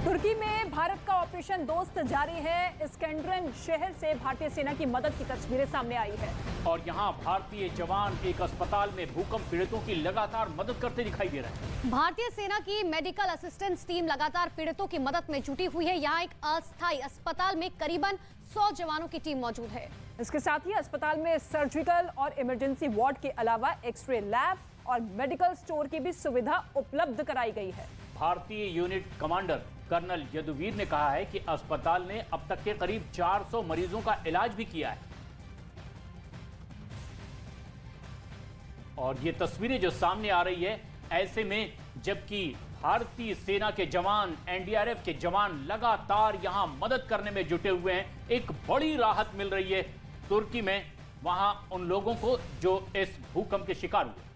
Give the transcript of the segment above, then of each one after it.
तुर्की में भारत का ऑपरेशन दोस्त जारी है। इस्कंदरन शहर से भारतीय सेना की मदद की तस्वीरें सामने आई है। और यहां भारतीय जवान एक अस्पताल में भूकंप पीड़ितों की लगातार मदद करते दिखाई दे रहे हैं। भारतीय सेना की मेडिकल असिस्टेंस टीम लगातार पीड़ितों की मदद में जुटी हुई है। यहाँ एक अस्थायी अस्पताल में करीबन 100 जवानों की टीम मौजूद है। इसके साथ ही अस्पताल में सर्जिकल और इमरजेंसी वार्ड के अलावा एक्सरे लैब और मेडिकल स्टोर की भी सुविधा उपलब्ध कराई गई है। भारतीय यूनिट कमांडर कर्नल यदुवीर ने कहा है कि अस्पताल ने अब तक के करीब 400 मरीजों का इलाज भी किया है। और ये तस्वीरें जो सामने आ रही है, ऐसे में जबकि भारतीय सेना के जवान, एनडीआरएफ के जवान लगातार यहां मदद करने में जुटे हुए हैं, एक बड़ी राहत मिल रही है तुर्की में वहां उन लोगों को जो इस भूकंप के शिकार हुए।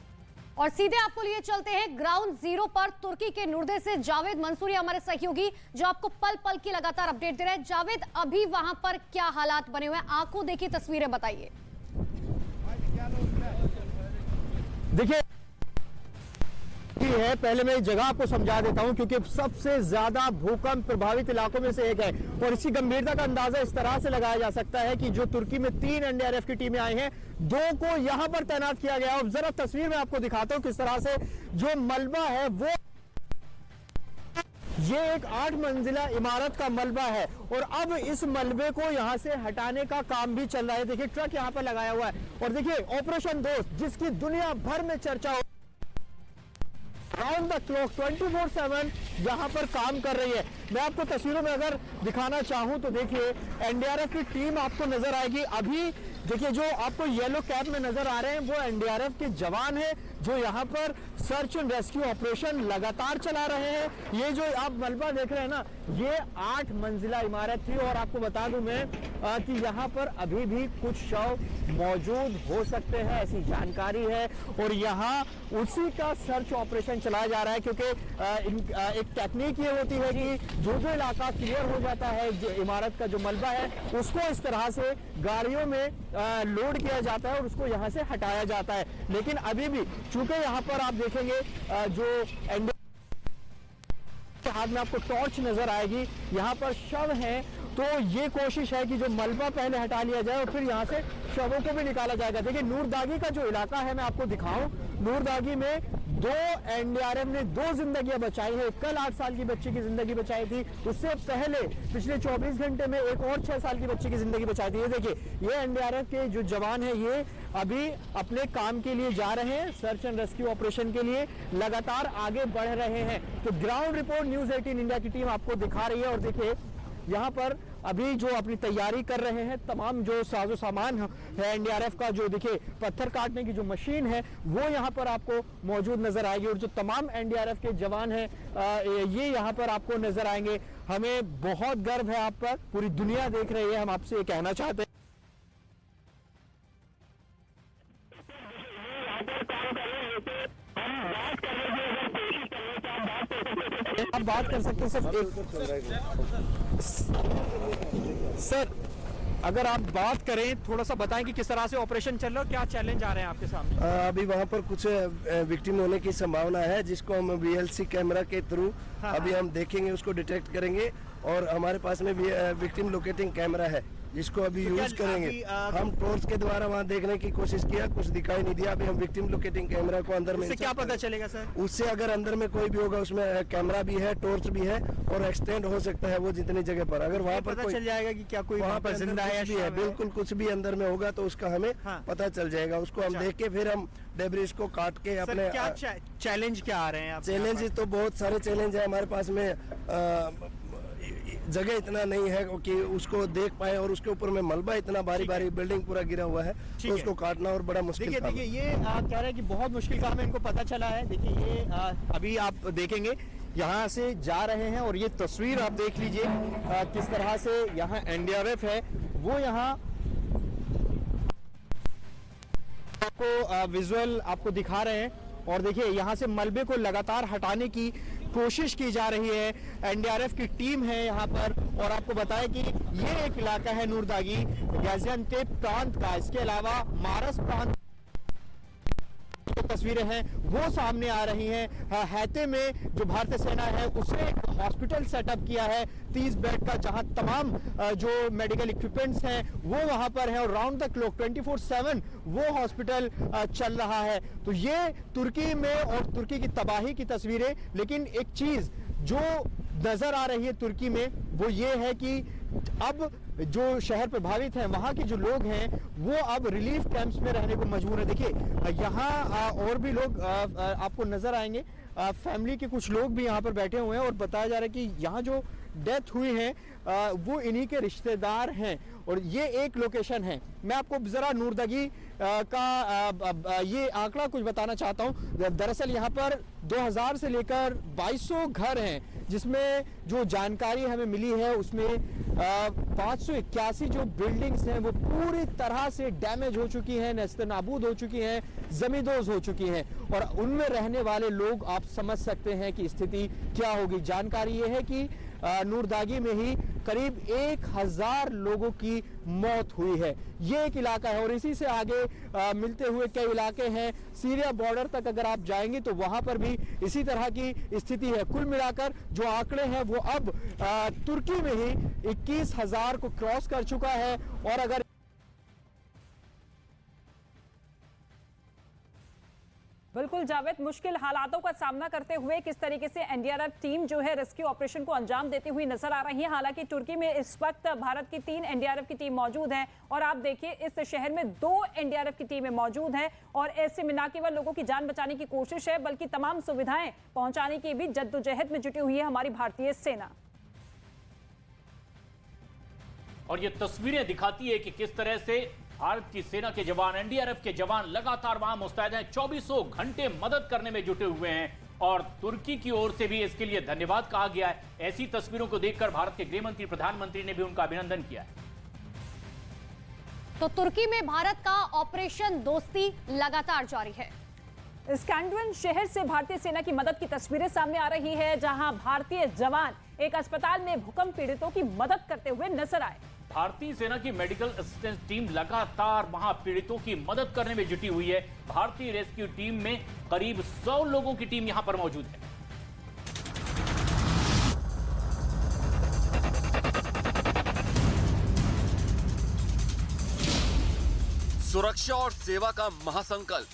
और सीधे आपको लिए चलते हैं ग्राउंड जीरो पर। तुर्की के नुर्दे से जावेद मंसूरी हमारे सहयोगी जो आपको पल पल की लगातार अपडेट दे रहे हैं। जावेद, अभी वहां पर क्या हालात बने हुए हैं? आंखों देखी तस्वीरें बताइए। देखिए है, पहले मैं इस जगह आपको समझा देता हूं क्योंकि सबसे ज्यादा भूकंप प्रभावित इलाकों में से एक है और इसकी गंभीरता का अंदाजा इस तरह से लगाया जा सकता है कि जो तुर्की में 3 एनडीआरएफ की टीमें आई हैं, 2 को यहां पर तैनात किया गया। और जरा तस्वीर में आपको दिखाता हूं किस तरह से जो मलबा है वो ये एक 8 मंजिला इमारत का मलबा है और अब इस मलबे को यहां से हटाने का काम भी चल रहा है। देखिए ट्रक यहां पर लगाया हुआ है और देखिए ऑपरेशन दोस्त जिसकी दुनिया भर में चर्चा हो, राउंड द क्लॉक 24/7 यहां पर काम कर रही है। मैं आपको तस्वीरों में अगर दिखाना चाहूं तो देखिए एनडीआरएफ की टीम आपको नजर आएगी। अभी देखिए जो आपको येलो कैप में नजर आ रहे हैं वो एनडीआरएफ के जवान हैं जो यहां पर सर्च एंड रेस्क्यू ऑपरेशन लगातार चला रहे हैं। ये जो आप मलबा देख रहे हैं ना, ये 8 मंजिला इमारत थी और आपको बता दूं मैं कि यहां पर अभी भी कुछ शव मौजूद हो सकते हैं, ऐसी जानकारी है। और यहां उसी का सर्च ऑपरेशन चलाया जा रहा है क्योंकि एक टेक्निक ये होती है कि जो इलाका क्लियर हो जाता है, जो इमारत का जो मलबा है उसको इस तरह से गाड़ियों में लोड किया जाता है और उसको यहां से हटाया जाता है। लेकिन अभी भी चूंकि यहां पर आप देखेंगे जो हाथ में आपको टॉर्च नजर आएगी, यहां पर शव हैं, तो ये कोशिश है कि जो मलबा पहले हटा लिया जाए और फिर यहां से शवों को भी निकाला जाएगा। देखिए नूरदागी का जो इलाका है मैं आपको दिखाऊं, नूरदागी में 2 एनडीआरएफ ने 2 जिंदगियां बचाई है। कल 8 साल की बच्ची की जिंदगी बचाई थी, उससे पहले पिछले 24 घंटे में एक और 6 साल की बच्ची की जिंदगी बचाई थी। ये देखिए ये एनडीआरएफ के जो जवान है ये अभी अपने काम के लिए जा रहे हैं, सर्च एंड रेस्क्यू ऑपरेशन के लिए लगातार आगे बढ़ रहे हैं। तो ग्राउंड रिपोर्ट न्यूज़ 18 इंडिया की टीम आपको दिखा रही है और देखिए यहाँ पर अभी जो अपनी तैयारी कर रहे हैं, तमाम जो साजो सामान है एनडीआरएफ का, जो देखिए पत्थर काटने की जो मशीन है वो यहाँ पर आपको मौजूद नजर आएगी और जो तमाम एनडीआरएफ के जवान हैं ये यहाँ पर आपको नजर आएंगे। हमें बहुत गर्व है आप पर, पूरी दुनिया देख रही है, हम आपसे ये कहना चाहते हैं। आप बात कर सकते हैं सर, अगर आप बात करें थोड़ा सा बताएं कि किस तरह से ऑपरेशन चल रहा है, क्या चैलेंज आ रहे हैं आपके सामने? अभी वहाँ पर कुछ विक्टिम होने की संभावना है जिसको हम वीएलसी कैमरा के थ्रू अभी हम देखेंगे, उसको डिटेक्ट करेंगे और हमारे पास में भी विक्टिम लोकेटिंग कैमरा है जिसको अभी यूज करेंगे। हम टॉर्च के द्वारा वहाँ देखने की कोशिश किया, कुछ दिखाई नहीं दिया। अभी हम विक्टिम लोकेटिंग कैमरा को अंदर में, उससे क्या पता चलेगा सर? उससे अगर अंदर में कोई भी होगा, उसमें कैमरा भी है, टॉर्च भी है और एक्सटेंड हो सकता है वो जितनी जगह पर, अगर वहाँ पर पता चल जाएगा कि क्या कोई वहाँ पर जिंदा है, बिल्कुल कुछ भी अंदर में होगा तो उसका हमें पता चल जाएगा। उसको हम देख के फिर हम डेब्रिस को काट के अपने चैलेंज क्या आ रहे हैं? चैलेंज तो बहुत सारे चैलेंज है हमारे पास में। जगह इतना नहीं है कि उसको देख पाए और उसके ऊपर में मलबा इतना भारी बिल्डिंग पूरा गिरा हुआ है तो उसको काटना और बड़ा मुश्किल काम है। देखिए ये कह रहे हैं कि बहुत मुश्किल काम है, इनको पता चला है। देखिए ये अभी आप देखेंगे यहाँ से जा रहे हैं और ये तस्वीर आप देख लीजिए किस तरह से यहाँ एनडीआरएफ है वो यहाँ आपको विजुअल आपको दिखा रहे हैं। और देखिए यहाँ से मलबे को लगातार हटाने की कोशिश की जा रही है, एनडीआरएफ की टीम है यहाँ पर। और आपको बताएं कि ये एक इलाका है नूरदागी गाजियान्तेप प्रांत का, इसके अलावा मारस प्रांत तस्वीरें हैं वो सामने आ रही हैं। हैते में जो भारतीय सेना है उसने हॉस्पिटल सेटअप किया है 30 बेड का, जहां तमाम जो मेडिकल इक्विपमेंट्स हैं वो वहां पर हैं और राउंड द क्लॉक 24/7 वो हॉस्पिटल चल रहा है। तो ये तुर्की में और तुर्की की तबाही की तस्वीरें, लेकिन एक चीज जो नजर आ रही है तुर्की में वो ये है कि अब जो शहर प्रभावित हैं वहां के जो लोग हैं वो अब रिलीफ कैंप्स में रहने को मजबूर है। देखिए यहाँ और भी लोग आपको नजर आएंगे, फैमिली के कुछ लोग भी यहाँ पर बैठे हुए हैं और बताया जा रहा है कि यहाँ जो डेथ हुई है वो इन्हीं के रिश्तेदार हैं और ये एक लोकेशन है। मैं आपको जरा नूरदगी का ये आंकड़ा कुछ बताना चाहता हूँ। दरअसल यहाँ पर 2000 से लेकर 2200 घर हैं, जिसमें जो जानकारी हमें मिली है उसमें 581 जो बिल्डिंग्स हैं वो पूरी तरह से डैमेज हो चुकी हैं, नेस्तनाबूद हो चुकी हैं, जमींदोज हो चुकी हैं और उनमें रहने वाले लोग आप समझ सकते हैं कि स्थिति क्या होगी। जानकारी ये है कि नूरदागी में ही करीब 1000 लोगों की मौत हुई है। ये एक इलाका है और इसी से आगे मिलते हुए कई इलाके हैं। सीरिया बॉर्डर तक अगर आप जाएंगे तो वहां पर भी इसी तरह की स्थिति है। कुल मिलाकर जो आंकड़े हैं वो अब तुर्की में ही 21,000 को क्रॉस कर चुका है और अगर बिल्कुल जावेद, मुश्किल हालातों का सामना करते हुए किस तरीके से एनडीआरएफ टीम जो है रेस्क्यू ऑपरेशन को अंजाम देती हुई नजर आ रही है। हालांकि तुर्की में इस वक्त भारत की 3 एनडीआरएफ की टीम मौजूद है और आप देखिए इस शहर में 2 एनडीआरएफ की टीमें मौजूद हैं और ऐसे में न केवल लोगों की जान बचाने की कोशिश है बल्कि तमाम सुविधाएं पहुंचाने की भी जद्दोजहद में जुटी हुई है हमारी भारतीय सेना। और ये तस्वीरें दिखाती है कि किस तरह से भारत की सेना के जवान, एनडीआरएफ के जवान लगातार वहां मुस्तैद हैं, 24 घंटे मदद करने में जुटे हुए हैं और तुर्की की ओर से भी इसके लिए धन्यवाद कहा गया है। ऐसी तस्वीरों को देखकर भारत के गृह मंत्री, प्रधानमंत्री ने भी उनका अभिनंदन किया है। तो तुर्की में भारत का ऑपरेशन दोस्ती लगातार जारी है। स्कैंड्रन शहर से भारतीय सेना की मदद की तस्वीरें सामने आ रही है, जहां भारतीय जवान एक अस्पताल में भूकंप पीड़ितों की मदद करते हुए नजर आए। भारतीय सेना की मेडिकल असिस्टेंस टीम लगातार वहां पीड़ितों की मदद करने में जुटी हुई है। भारतीय रेस्क्यू टीम में करीब 100 लोगों की टीम यहां पर मौजूद है। सुरक्षा और सेवा का महासंकल्प।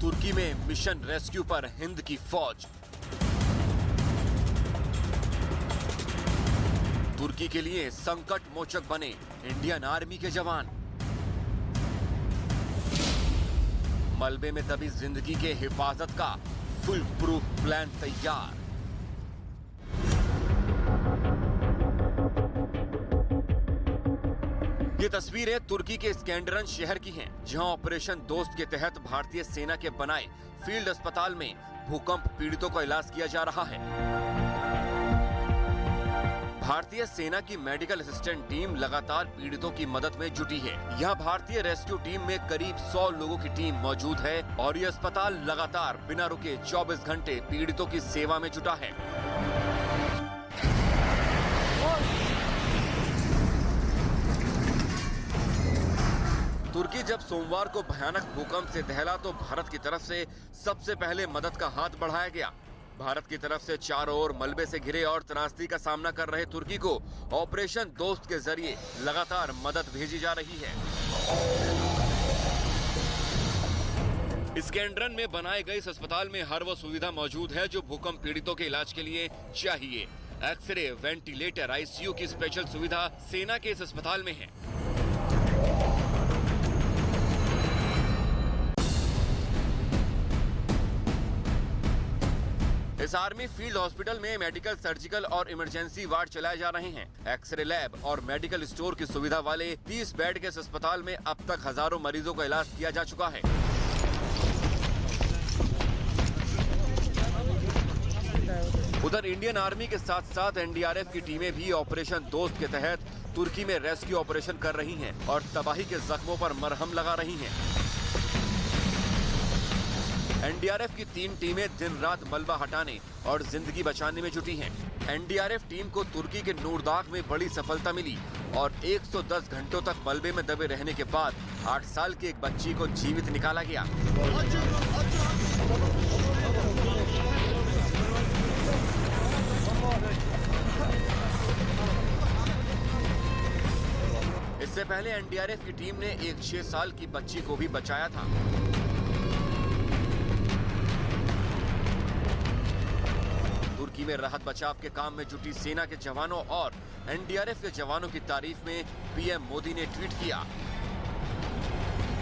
तुर्की में मिशन रेस्क्यू पर हिंद की फौज। तुर्की के लिए संकट मोचक बने इंडियन आर्मी के जवान। मलबे में दबी जिंदगी के हिफाजत का फुल प्रूफ प्लान तैयार। ये तस्वीरें तुर्की के स्कैंडरन शहर की हैं, जहां ऑपरेशन दोस्त के तहत भारतीय सेना के बनाए फील्ड अस्पताल में भूकंप पीड़ितों का इलाज किया जा रहा है। भारतीय सेना की मेडिकल असिस्टेंट टीम लगातार पीड़ितों की मदद में जुटी है। यहाँ भारतीय रेस्क्यू टीम में करीब 100 लोगों की टीम मौजूद है और ये अस्पताल लगातार बिना रुके 24 घंटे पीड़ितों की सेवा में जुटा है। तुर्की जब सोमवार को भयानक भूकंप से दहला तो भारत की तरफ से सबसे पहले मदद का हाथ बढ़ाया गया। भारत की तरफ से चारों ओर मलबे से घिरे और त्रासदी का सामना कर रहे तुर्की को ऑपरेशन दोस्त के जरिए लगातार मदद भेजी जा रही है। स्कैंड्रन में बनाए गए इस अस्पताल में हर वो सुविधा मौजूद है जो भूकंप पीड़ितों के इलाज के लिए चाहिए। एक्सरे, वेंटिलेटर, आईसीयू की स्पेशल सुविधा सेना के इस अस्पताल में है। इस आर्मी फील्ड हॉस्पिटल में मेडिकल, सर्जिकल और इमरजेंसी वार्ड चलाए जा रहे हैं। एक्सरे लैब और मेडिकल स्टोर की सुविधा वाले 30 बेड के इस अस्पताल में अब तक हजारों मरीजों का इलाज किया जा चुका है। उधर इंडियन आर्मी के साथ साथ एनडीआरएफ की टीमें भी ऑपरेशन दोस्त के तहत तुर्की में रेस्क्यू ऑपरेशन कर रही हैं और तबाही के जख्मों पर मरहम लगा रही हैं। एनडीआरएफ की 3 टीमें दिन रात मलबा हटाने और जिंदगी बचाने में जुटी हैं। एनडीआरएफ टीम को तुर्की के नूरदाग में बड़ी सफलता मिली और 110 घंटों तक मलबे में दबे रहने के बाद 8 साल की एक बच्ची को जीवित निकाला गया। इससे पहले एनडीआरएफ की टीम ने एक 6 साल की बच्ची को भी बचाया था। तुर्की में राहत बचाव के काम में जुटी सेना के जवानों और एनडीआरएफ के जवानों की तारीफ में पीएम मोदी ने ट्वीट किया,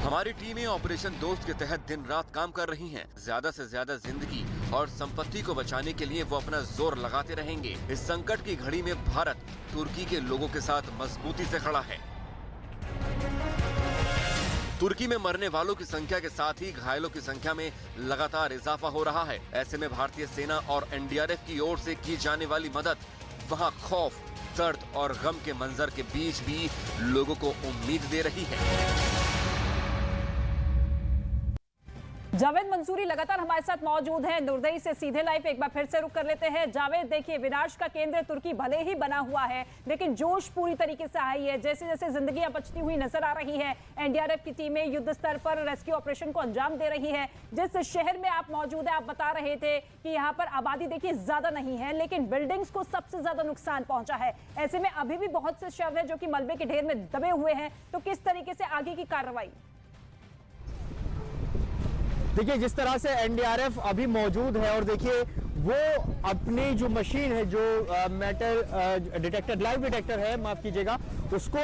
हमारी टीमें ऑपरेशन दोस्त के तहत दिन रात काम कर रही हैं। ज्यादा से ज्यादा जिंदगी और संपत्ति को बचाने के लिए वो अपना जोर लगाते रहेंगे। इस संकट की घड़ी में भारत तुर्की के लोगों के साथ मजबूती से खड़ा है। तुर्की में मरने वालों की संख्या के साथ ही घायलों की संख्या में लगातार इजाफा हो रहा है। ऐसे में भारतीय सेना और एनडीआरएफ की ओर से की जाने वाली मदद वहां खौफ, दर्द और गम के मंजर के बीच भी लोगों को उम्मीद दे रही है। जावेद मंसूरी लगातार हमारे साथ मौजूद हैं। दुर्दई से सीधे लाइव एक बार फिर से रुक कर लेते हैं। जावेद, देखिए, विनाश का केंद्र तुर्की भले ही बना हुआ है, लेकिन जोश पूरी तरीके से आई है। जैसे जैसे जिंदगियां बचती हुई नजर आ रही है, एनडीआरएफ की टीमें युद्ध स्तर पर रेस्क्यू ऑपरेशन को अंजाम दे रही है। जिस शहर में आप मौजूद है, आप बता रहे थे कि यहाँ पर आबादी देखिए ज्यादा नहीं है, लेकिन बिल्डिंग्स को सबसे ज्यादा नुकसान पहुंचा है। ऐसे में अभी भी बहुत से शव है जो कि मलबे के ढेर में दबे हुए हैं। तो किस तरीके से आगे की कार्रवाई? देखिए, जिस तरह से एनडीआरएफ अभी मौजूद है और देखिए वो अपनी जो मशीन है, जो मेटल डिटेक्टर, लाइव डिटेक्टर है, माफ कीजिएगा, उसको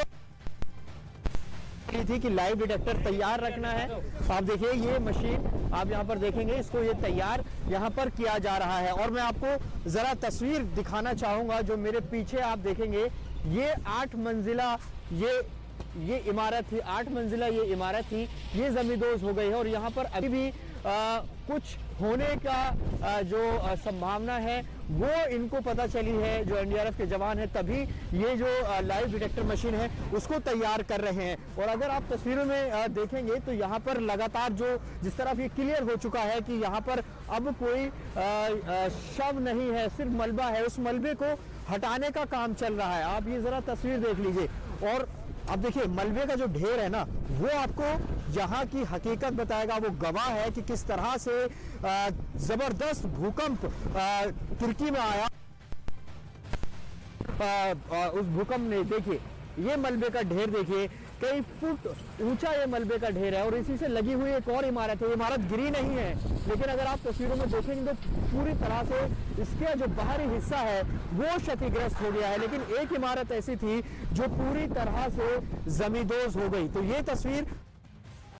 थी कि लाइव डिटेक्टर तैयार रखना है। आप देखिए ये मशीन आप यहां पर देखेंगे, इसको ये तैयार यहां पर किया जा रहा है। और मैं आपको जरा तस्वीर दिखाना चाहूंगा। जो मेरे पीछे आप देखेंगे, ये 8 मंजिला ये इमारत थी, 8 मंजिला ये इमारत थी, ये जमींदोज हो गई है। और यहाँ पर अभी भी कुछ होने का जो संभावना है वो इनको पता चली है, जो एनडीआरएफ के जवान हैं, तभी ये जो लाइव डिटेक्टर मशीन है उसको तैयार कर रहे हैं। और अगर आप तस्वीरों में देखेंगे तो यहाँ पर लगातार जो जिस तरफ ये क्लियर हो चुका है कि यहाँ पर अब कोई शव नहीं है, सिर्फ मलबा है। उस मलबे को हटाने का काम चल रहा है। आप ये जरा तस्वीर देख लीजिए। और अब देखिए मलबे का जो ढेर है ना, वो आपको यहाँ की हकीकत बताएगा। वो गवाह है कि किस तरह से जबरदस्त भूकंप तुर्की में आया। उस भूकंप ने, देखिए ये मलबे का ढेर, देखिए कई फुट ऊंचा ये मलबे का ढेर है। और इसी से लगी हुई एक और इमारत है। इमारत गिरी नहीं है, लेकिन अगर आप तस्वीरों में देखेंगे तो पूरी तरह से इसका जो बाहरी हिस्सा है वो क्षतिग्रस्त हो गया है। लेकिन एक इमारत ऐसी थी जो पूरी तरह से जमींदोज हो गई। तो ये तस्वीर